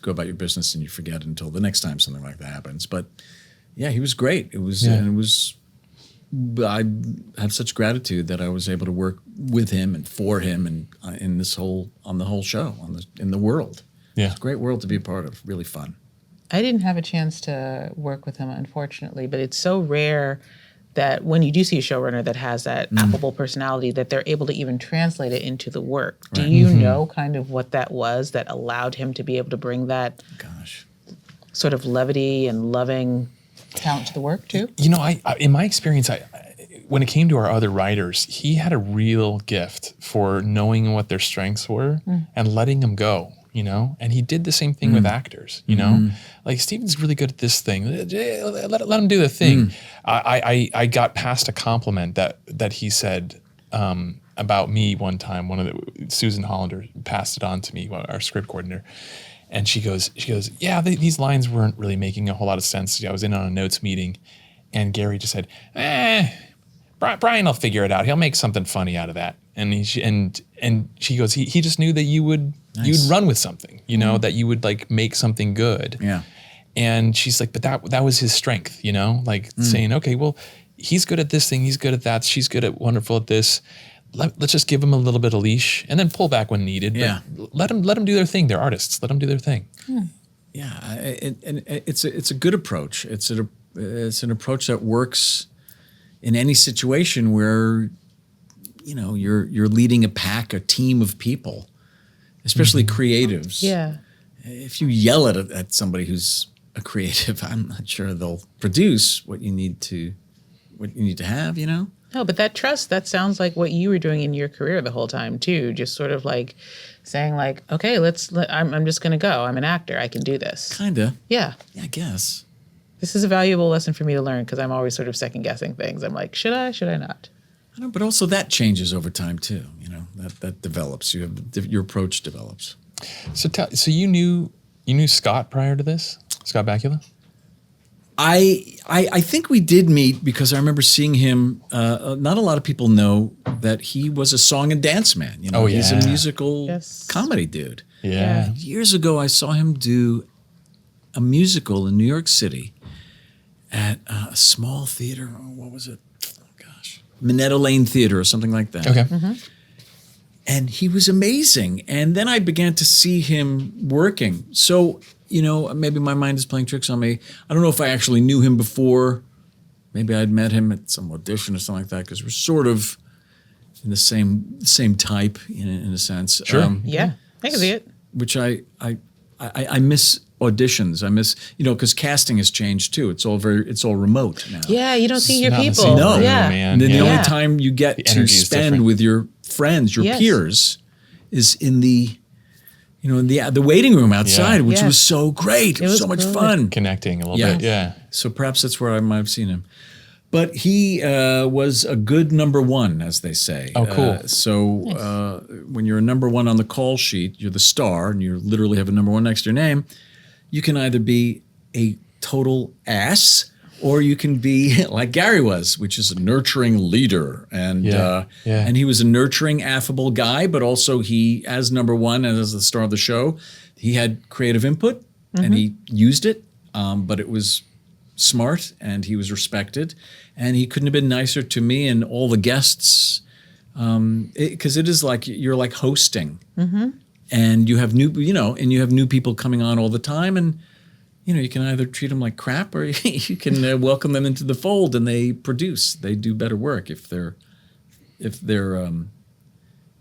go about your business and you forget until the next time something like that happens. But yeah, he was great. I have such gratitude that I was able to work with him and for him and on the whole show in the world. Yeah. It's a great world to be a part of. Really fun. I didn't have a chance to work with him, unfortunately, but it's so rare that when you do see a showrunner that has that affable personality, that they're able to even translate it into the work. Do you know kind of what that was that allowed him to be able to bring that sort of levity and loving talent to the work too? I in my experience, when it came to our other writers, he had a real gift for knowing what their strengths were and letting them go. And he did the same thing with actors, like Steven's really good at this thing. Let him do the thing. I got past a compliment that he said about me one time. Susan Hollander passed it on to me, our script coordinator. And she goes, yeah, these lines weren't really making a whole lot of sense. I was in on a notes meeting and Gary just said, Brian will figure it out. He'll make something funny out of that. And she goes, he just knew that you'd run with something, that you would like make something good. Yeah. And she's like, but that was his strength, saying, okay, well, he's good at this thing. He's good at that. She's good at wonderful at this. Let's just give them a little bit of leash and then pull back when needed. Yeah. But let them do their thing. They're artists. Let them do their thing. Yeah. And it's a good approach. It's an approach that works in any situation where, you're leading a pack, a team of people, especially creatives. Yeah. If you yell at somebody who's a creative, I'm not sure they'll produce what you need to have, No, but that trust, that sounds like what you were doing in your career the whole time too. Just sort of like saying like, okay, I'm just going to go. I'm an actor. I can do this. Kinda. Yeah. Yeah, I guess. This is a valuable lesson for me to learn because I'm always sort of second guessing things. I'm like, should I not? I know, but also that changes over time too. That develops. Your approach develops. So you knew Scott prior to this, Scott Bakula? I I think we did meet because I remember seeing him. Not a lot of people know that he was a song and dance man. You know, he's a musical comedy dude. Yeah. And years ago, I saw him do a musical in New York City at a small theater. Oh, what was it? Oh, gosh. Minetta Lane Theater or something like that. Okay. And he was amazing. And then I began to see him working. So, you know, maybe my mind is playing tricks on me. I don't know if I actually knew him before. Maybe I'd met him at some audition or something like that, because we're sort of in the same type in a sense. Sure. Yeah, I can see it. Which I miss auditions. I miss, you know, because casting has changed too. It's all remote now. Yeah, you don't see your Not the people. same No. room, Yeah. man. And then the Yeah. only time you get to energy is spend different. with your friends, your Yes. peers, is in the, you know, in the waiting room outside, which Yeah. was so great. It was was so much good. fun. Connecting a little Yeah. bit. Yeah. So perhaps that's where I might have seen him. But he was a good number one, as they say. Oh, cool. So when you're a number one on the call sheet, you're the star, and you literally have a number one next to your name. You can either be a total ass, or you can be like Gary was, which is a nurturing leader. And and he was a nurturing, affable guy, but also he, as number one and as the star of the show, he had creative input and he used it, but it was smart and he was respected. And he couldn't have been nicer to me and all the guests, because it is like you're like hosting. And you have new people coming on all the time, and you know, you can either treat them like crap or you can welcome them into the fold, and they do better work if they're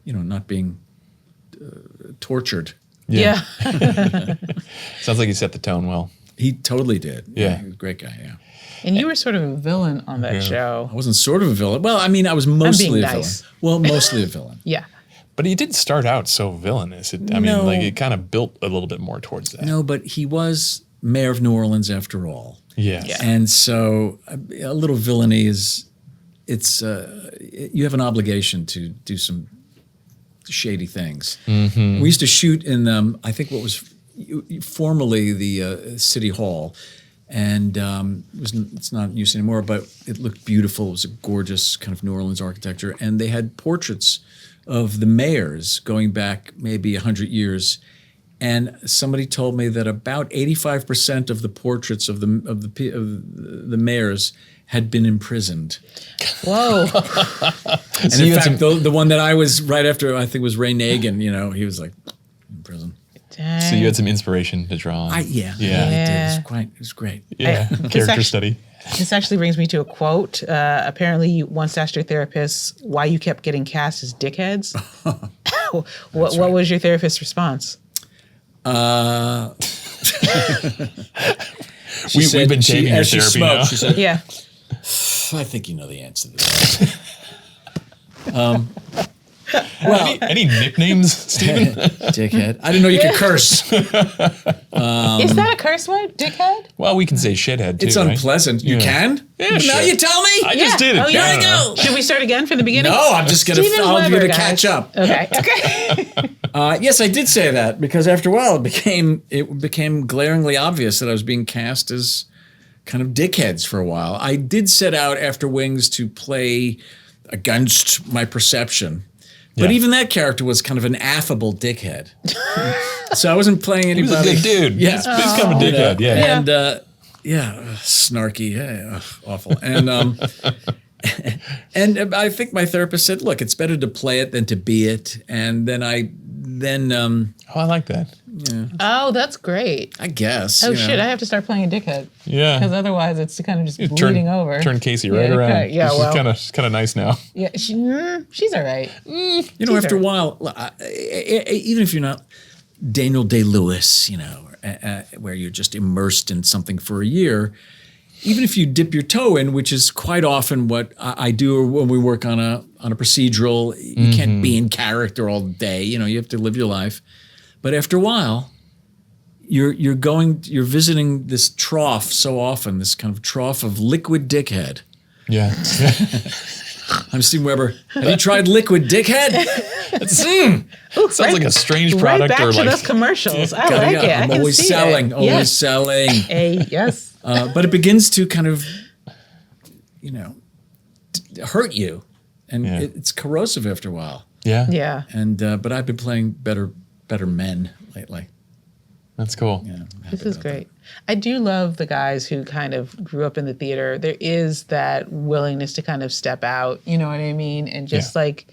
not being tortured. Yeah. Sounds like he set the tone well. He totally did. Yeah. He was a great guy. Yeah. And you were sort of a villain on that show. I wasn't sort of a villain. Well, I mean, I was mostly being a nice. villain. Well, mostly a villain. Yeah. But he didn't start out so villainous. I mean, like it kind of built a little bit more towards that. No, but he was mayor of New Orleans after all. Yes. Yeah. And so a little villainy you have an obligation to do some shady things. We used to shoot in, I think what was formerly the City Hall, and it's not in use anymore, but it looked beautiful. It was a gorgeous kind of New Orleans architecture, and they had portraits of the mayors going back maybe 100 years. And somebody told me that about 85% of the portraits of the mayors had been imprisoned. Whoa. And in fact, the one that I was right after, I think, was Ray Nagin. You know, he was like in prison. Dang. So you had some inspiration to draw on. Yeah. Yeah. It was great. Yeah. Character study. This actually brings me to a quote. Apparently, you once asked your therapist why you kept getting cast as dickheads. What was your therapist's response? We've been shaving your therapy now. She said, Yeah. I think you know the answer to that. Well, any nicknames, Stephen? Dickhead. I didn't know you could curse. Is that a curse word? Dickhead? Well, we can say shithead too. It's right? unpleasant. You can? Yeah, Now sure. you tell me? I just did it. Oh, yeah. There you go. Should we start again from the beginning? No, I'm just going to, Steven I'll Weber, to guys. catch up. Okay. Okay. Yes, I did say that because after a while it became glaringly obvious that I was being cast as kind of dickheads for a while. I did set out after Wings to play against my perception. But even that character was kind of an affable dickhead. So I wasn't playing He anybody. was a good dude. Yeah. He's kind of a dickhead. Yeah. And snarky, awful. And and I think my therapist said, "Look, it's better to play it than to be it." And then I I like that. Oh, that's great. I guess. Oh, shit. I have to start playing a dickhead. Yeah. Because otherwise it's kind of just You bleeding over. Turn Casey right Yeah, around. okay. Yeah, well. She's kind of nice now. Yeah, she's all right. You know, after a while, even if you're not Daniel Day-Lewis, you know, where you're just immersed in something for a year, even if you dip your toe in, which is quite often what I do when we work on a procedural, you can't be in character all day. You know, you have to live your life. But after a while, you're visiting this trough so often, this kind of trough of liquid dickhead. Yeah. I'm Steve Weber. Have you tried liquid dickhead? Sounds like a strange product right back or to like those commercials. I like it. I'm I can always see selling, it. always Yes. selling. Yes. But it begins to kind of, hurt you, and it's corrosive after a while. Yeah. Yeah. And but I've been playing better men lately. That's cool. Yeah, This is great. I do love the guys who kind of grew up in the theater. There is that willingness to kind of step out, you know what I mean? And just like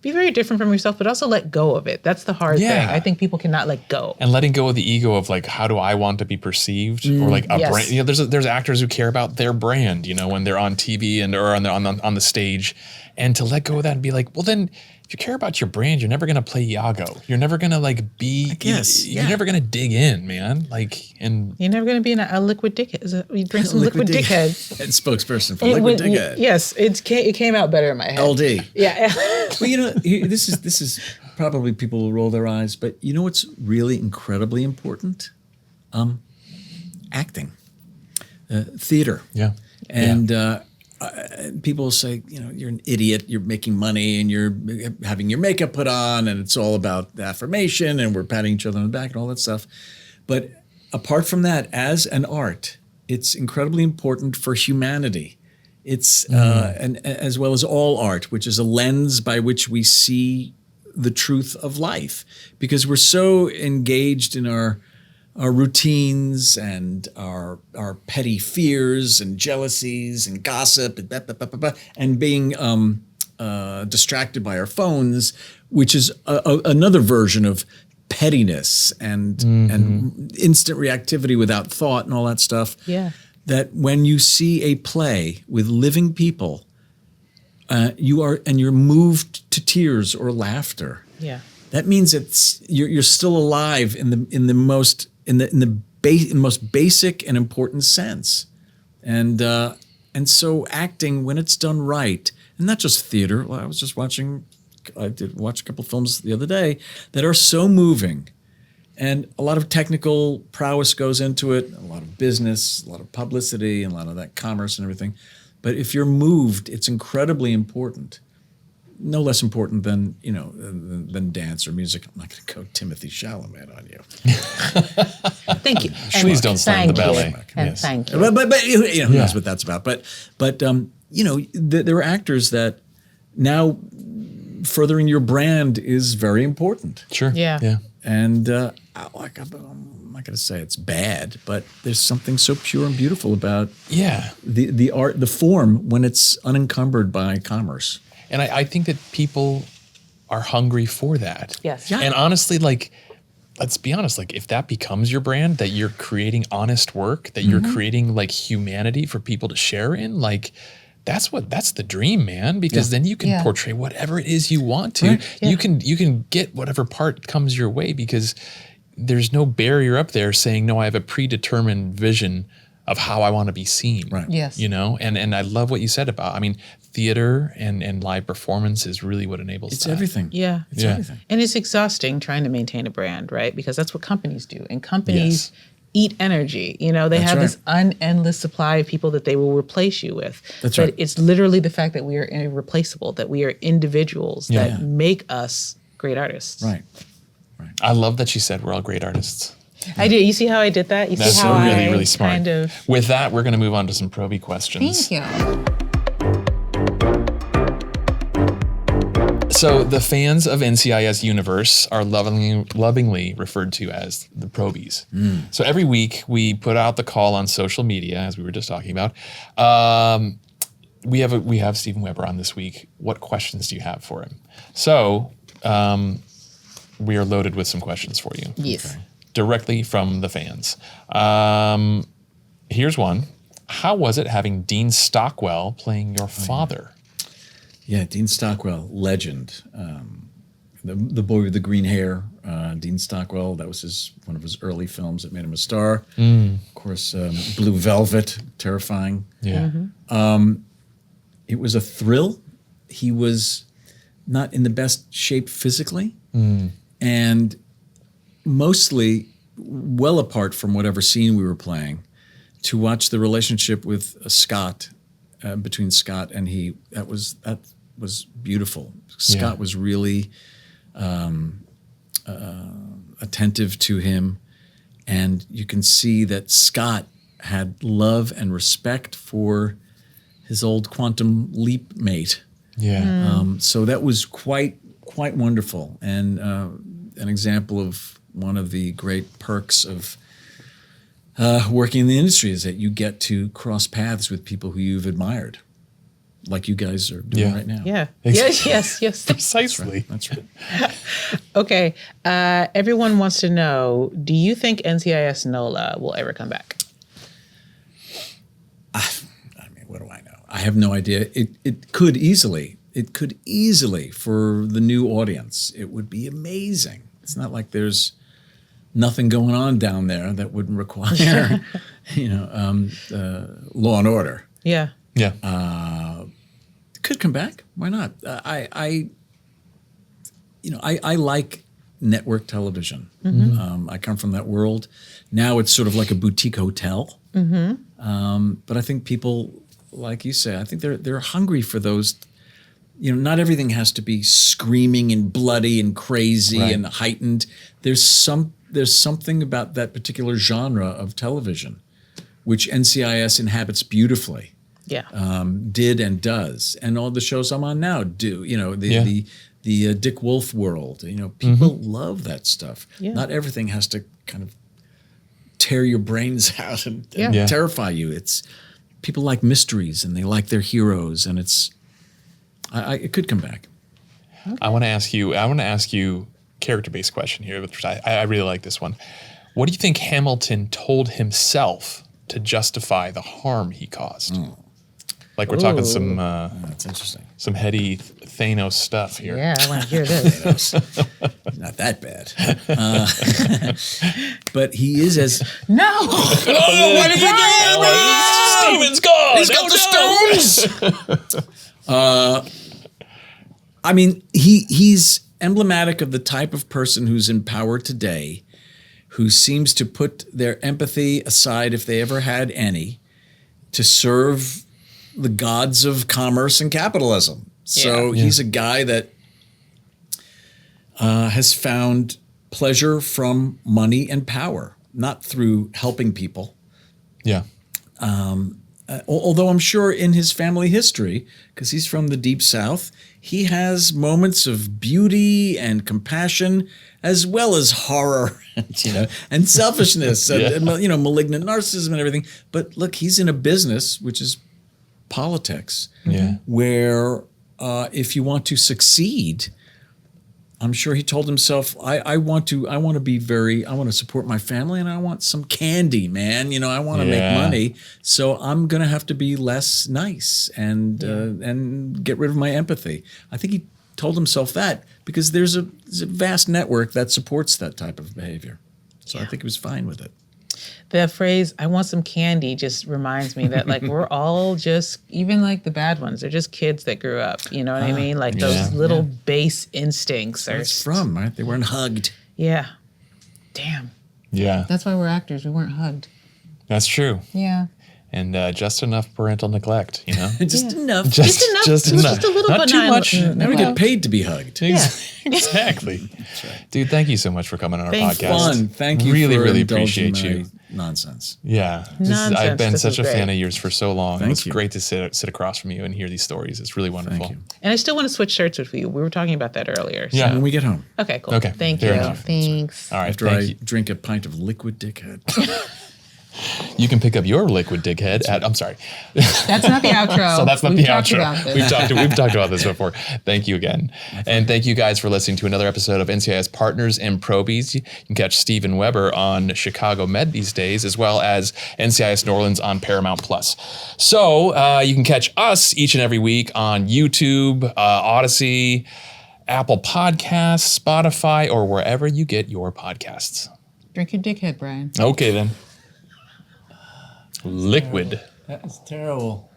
be very different from yourself, but also let go of it. That's the hard thing. I think people cannot let go. And letting go of the ego of like, how do I want to be perceived? Or like a brand. You know, there's actors who care about their brand, you know, when they're on TV and or on the stage. And to let go of that and be like, well, then if you care about your brand, you're never going to play Iago. You're never going to like be, you're never going to dig in, man. Like, and you're never going to be a liquid dickhead. You drink some liquid dickhead. And spokesperson for liquid dickhead. Yes, it came out better in my head. LD. Yeah. Well, you know, this is probably people will roll their eyes, but you know what's really incredibly important? Acting, theater. Yeah. And people say, you know, you're an idiot, you're making money and you're having your makeup put on and it's all about affirmation and we're patting each other on the back and all that stuff. But apart from that, as an art, it's incredibly important for humanity. It's, and as well as all art, which is a lens by which we see the truth of life, because we're so engaged in our routines and our petty fears and jealousies and gossip and being distracted by our phones, which is another version of pettiness and instant reactivity without thought and all that stuff. Yeah. That when you see a play with living people, you're moved to tears or laughter. Yeah. That means you're still alive in the most basic and important sense, and so acting, when it's done right, and not just theater. I did watch a couple films the other day that are so moving, and a lot of technical prowess goes into it, a lot of business, a lot of publicity, and a lot of that commerce and everything. But if you're moved, it's incredibly important. No less important than than dance or music. I'm not going to go Timothy Chalamet on you. Thank you. Please don't slam the ballet. And thank you. But who knows what that's about? But there are actors that now furthering your brand is very important. Sure. Yeah. And I'm not going to say it's bad, but there's something so pure and beautiful about the art, the form, when it's unencumbered by commerce. And I think that people are hungry for that. Yes. Yeah. And honestly, like, let's be honest, like if that becomes your brand, that you're creating honest work, that you're creating like humanity for people to share in, like that's the dream, man, because then you can portray whatever it is you want to. Right. Yeah. You can get whatever part comes your way, because there's no barrier up there saying, no, I have a predetermined vision of how I want to be seen. Right. Yes. You know, and I love what you said about, I mean, theater and live performance is really what enables it's that. everything. Yeah. It's everything. And it's exhausting trying to maintain a brand, right? Because that's what companies do. And companies eat energy. You know, they have this unendless supply of people that they will replace you with. That's but right. It's literally the fact that we are irreplaceable, that we are individuals that make us great artists. Right. I love that you said we're all great artists. I do. You see how I did that? You That's see how really, I really smart. kind of... With that, we're going to move on to some Probie questions. Thank you. So the fans of NCIS Universe are lovingly referred to as the Probies. So every week we put out the call on social media, as we were just talking about. We have Steven Weber on this week. What questions do you have for him? So we are loaded with some questions for you. Yes. Okay. Directly from the fans. Here's one. How was it having Dean Stockwell playing your father? Yeah, Dean Stockwell, legend. The boy with the green hair, Dean Stockwell. That was one of his early films that made him a star. Of course, Blue Velvet, terrifying. Yeah. It was a thrill. He was not in the best shape physically, and mostly well apart from whatever scene we were playing. To watch the relationship with Scott, between Scott and he, that was beautiful. Scott was really attentive to him, and you can see that Scott had love and respect for his old Quantum Leap mate. Yeah. So that was quite wonderful, and an example of one of the great perks of working in the industry is that you get to cross paths with people who you've admired, like you guys are doing right now. Yeah. Exactly. Yes. Precisely. That's right. Okay. Everyone wants to know, do you think NCIS NOLA will ever come back? I mean, what do I know? I have no idea. It could easily. It could easily for the new audience. It would be amazing. It's not like there's nothing going on down there that wouldn't require, Law and Order. Yeah. Yeah. It could come back. Why not? I like network television. I come from that world. Now it's sort of like a boutique hotel. But I think people, like you say, I think they're hungry for those. Not everything has to be screaming and bloody and crazy and heightened. There's something about that particular genre of television, which NCIS inhabits beautifully. Yeah. Did and does, and all the shows I'm on now do. The Dick Wolf world. People love that stuff. Yeah. Not everything has to kind of tear your brains out and terrify you. It's people like mysteries and they like their heroes, and it could come back. Okay. I want to ask you character-based question here, which I really like this one. What do you think Hamilton told himself to justify the harm he caused? Like we're talking some that's interesting. Some heady Thanos stuff here. Yeah, I want to hear this. Not that bad. But he is as... No! Oh, what did you do? Steven's gone! He's got the stones! I mean, he's emblematic of the type of person who's in power today, who seems to put their empathy aside, if they ever had any, to serve the gods of commerce and capitalism. So he's a guy that has found pleasure from money and power, not through helping people. Yeah. Although I'm sure in his family history, because he's from the Deep South, he has moments of beauty and compassion, as well as horror, and selfishness, and malignant narcissism and everything. But look, he's in a business, which is politics, where if you want to succeed, I'm sure he told himself, I want to support my family, and I want some candy, man. I want to make money, so I'm going to have to be less nice and get rid of my empathy. I think he told himself that because there's a vast network that supports that type of behavior. So I think he was fine with it. The phrase, I want some candy, just reminds me that, like, we're all just, even like the bad ones, they're just kids that grew up. You know what I mean? Like those little base instincts are... That's from, right? They weren't hugged. Yeah. Damn. Yeah. That's why we're actors. We weren't hugged. That's true. Yeah. And just enough parental neglect, Just enough. Just enough. Just a little Not too much. Never get paid to be hugged. Exactly. That's right. Dude, thank you so much for coming on our podcast. Fun. Thank you. Really for appreciate indulging you. my nonsense. Yeah. I've been such a fan of yours for so long. It's great to sit across from you and hear these stories. It's really wonderful. Thank you. And I still want to switch shirts with you. We were talking about that earlier. So. Yeah. When we get home. Okay, cool. Okay. Thank Fair you. enough. Thanks. All right. After I drink a pint of liquid dickhead. You can pick up your liquid dickhead at, I'm sorry. That's not the outro. So that's not the outro. We've talked about this before. Thank you again. And thank you guys for listening to another episode of NCIS Partners and Probies. You can catch Steven Weber on Chicago Med these days, as well as NCIS New Orleans on Paramount Plus. So you can catch us each and every week on YouTube, Odyssey, Apple Podcasts, Spotify, or wherever you get your podcasts. Drink your dickhead, Brian. Okay, then. Liquid. That is terrible.